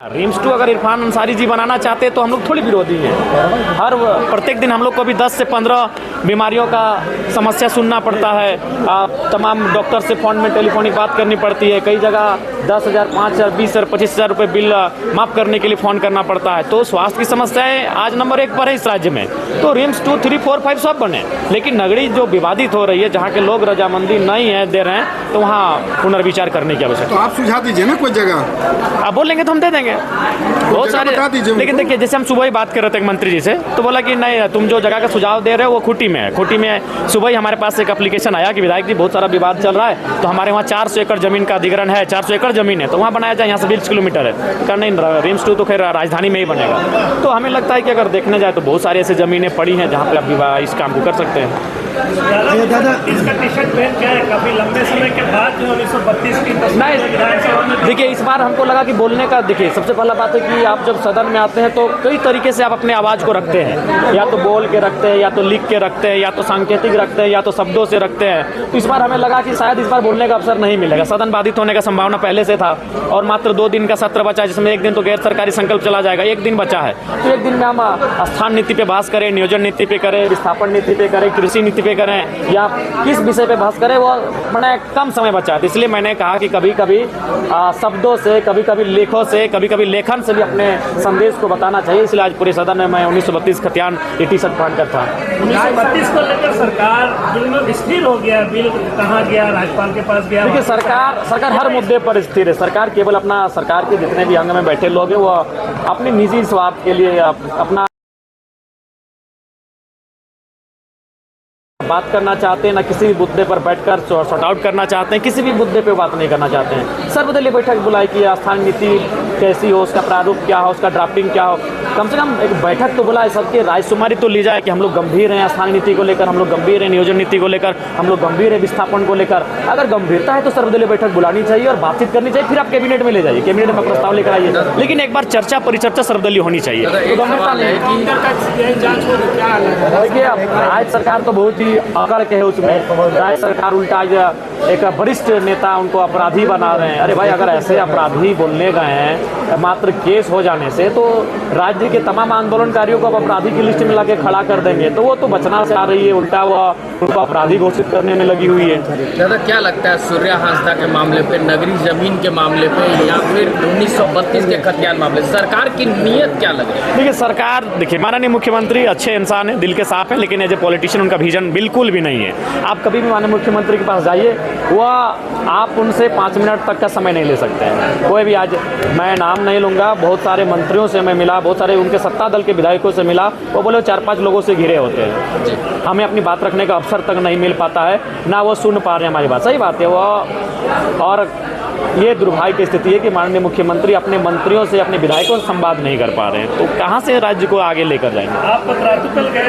RIMS 2 अगर इरफान अंसारी जी बनाना चाहते तो हम लोग थोड़ी विरोधी हैं। हर प्रत्येक दिन हम लोग को अभी 10 से 15 बीमारियों का समस्या सुनना पड़ता है। तमाम डॉक्टर से फ़ोन में टेलीफोनिक बात करनी पड़ती है। कई जगह 10,000, 5,000, 20,000, 25,000 रुपये बिल माफ़ करने के लिए फ़ोन करना पड़ता है। तो स्वास्थ्य की समस्याएं आज नंबर 1 पर है इस राज्य में। तो रिम्स 2, 3, 4, 5 सब बने, लेकिन नगरी जो विवादित हो रही है, जहाँ के लोग रजामंदी नहीं है दे रहे हैं, तो वहाँ पुनर्विचार करने की आवश्यकता। तो आप सुझा दीजिए ना कोई जगह, आप बोलेंगे तो हम दे देंगे बहुत सारे। लेकिन देखिए, जैसे हम सुबह ही बात कर रहे थे मंत्री जी से, तो बोला कि नहीं, तुम जो जगह का सुझाव दे रहे हो वो खूंटी में है। खूंटी में सुबह ही हमारे पास एक एप्लीकेशन आया कि विधायक जी बहुत सारा विवाद चल रहा है, तो हमारे वहाँ 400 एकड़ जमीन का अधिग्रहण है, 400 एकड़ जमीन है, तो वहाँ बनाया जाए, यहाँ से 20 किलोमीटर है। कर नहीं, रिम्स 2 तो खैर राजधानी में ही बनेगा। तो हमें लगता है कि अगर देखने जाए तो बहुत सारी ऐसी ज़मीनें पड़ी हैं जहाँ पर आप इस काम को कर सकते हैं। दादा, इसका टिकट बैंक क्या है? काफी लंबे समय के बाद जो 1932 की नहीं, देखिए इस बार हमको लगा कि बोलने का, देखिए सबसे पहला बात है कि आप जब सदन में आते हैं तो कई तरीके से आप अपने आवाज़ को रखते हैं, या तो बोल के रखते हैं, या तो लिख के रखते हैं, या तो सांकेतिक रखते हैं, या तो शब्दों से रखते हैं। तो इस बार हमें लगा कि शायद इस बार बोलने का अवसर नहीं मिलेगा। सदन बाधित होने का संभावना पहले से था, और मात्र 2 दिन का सत्र बचा है, जिसमें एक दिन तो गैर सरकारी संकल्प चला जाएगा, एक दिन बचा है। तो एक दिन में हम स्थान नीति पे बहस करें, नियोजन नीति पे करें, विस्थापन नीति पे करें, कृषि नीति पे करें, या किस विषय पे बहस करें, वो बड़ा कम समय बचा है। इसलिए मैंने कहा कि कभी कभी शब्दों से, कभी कभी लेखों से, कभी कभी लेखन से भी अपने संदेश को बताना चाहिए। इसलिए आज पूरे सदन में मैं 1932 खतियान ये टी-शर्ट पहनकर था। 1932 को लेकर सरकार बिल में स्थिर हो गया। बिल कहाँ गया? राज्यपाल के पास गया। देखिए, सरकार हर मुद्दे पर स्थिर है। सरकार केवल सरकार के जितने भी अंग में बैठे लोग हैं वो अपने निजी स्वार्थ के लिए अपना बात करना चाहते हैं, ना किसी भी मुद्दे पर बैठकर सॉर्ट आउट करना चाहते हैं, किसी भी मुद्दे पे बात नहीं करना चाहते हैं। सर्वदलीय बैठक बुलाई कि स्थानीय नीति कैसी हो, उसका प्रारूप क्या हो, उसका ड्राफ्टिंग क्या हो, कम से कम एक बैठक तो बुलाए, सबके रायशुमारी तो ली जाए कि हम लोग गंभीर हैं स्थानीय नीति को लेकर, हम लोग गंभीर हैं नियोजन नीति को लेकर, हम लोग गंभीर है विस्थापन को लेकर। अगर गंभीरता है तो सर्वदलीय बैठक बुलानी चाहिए और बातचीप करनी चाहिए, फिर आप कैबिनेट में ले जाइए, कैबिनेट में प्रस्ताव लेकर आइए, लेकिन एक बार चर्चा परिचर्चा सर्वदलीय होनी चाहिए। तो गंभीरता नहीं। देखिए, राज्य सरकार तो बहुत ही अकड़ के है उसमें। राज्य सरकार उल्टा एक वरिष्ठ नेता उनको अपराधी बना रहे हैं। अरे भाई, अगर ऐसे अपराधी बोलने गए हैं मात्र केस हो जाने से, तो राज्य के तमाम आंदोलनकारियों को अपराधी की लिस्ट में लाके खड़ा कर देंगे, तो वो तो बचना से आ रही है, उल्टा वो उनको अपराधी घोषित करने में लगी हुई है। दादा, क्या लगता है सूर्या हांसदा के मामले पे, नगरी जमीन के मामले पे, या फिर 1932 के खतियान मामले, सरकार की नीयत क्या लग रही है? देखिए, सरकार, देखिए माननीय मुख्यमंत्री अच्छे इंसान हैं, दिल के साफ हैं, लेकिन एज ए पॉलिटिशियन उनका विजन बिल्कुल भी नहीं है। आप कभी भी माननीय मुख्यमंत्री के पास जाइए, वह आप उनसे 5 मिनट तक का समय नहीं ले सकते हैं। कोई भी, आज मैं नाम नहीं लूँगा, बहुत सारे मंत्रियों से मैं मिला, बहुत सारे उनके सत्ता दल के विधायकों से मिला, वो बोले 4-5 लोगों से घिरे होते हैं, हमें अपनी बात रखने का अवसर तक नहीं मिल पाता है, ना वो सुन पा रहे हैं हमारी बात। सही बात है वो, और ये दुर्भाग्य की स्थिति है कि माननीय मुख्यमंत्री अपने मंत्रियों से, अपने विधायकों से संवाद नहीं कर पा रहे हैं, तो कहाँ से राज्य को आगे लेकर जाएंगे। आप पत्रातुकल गए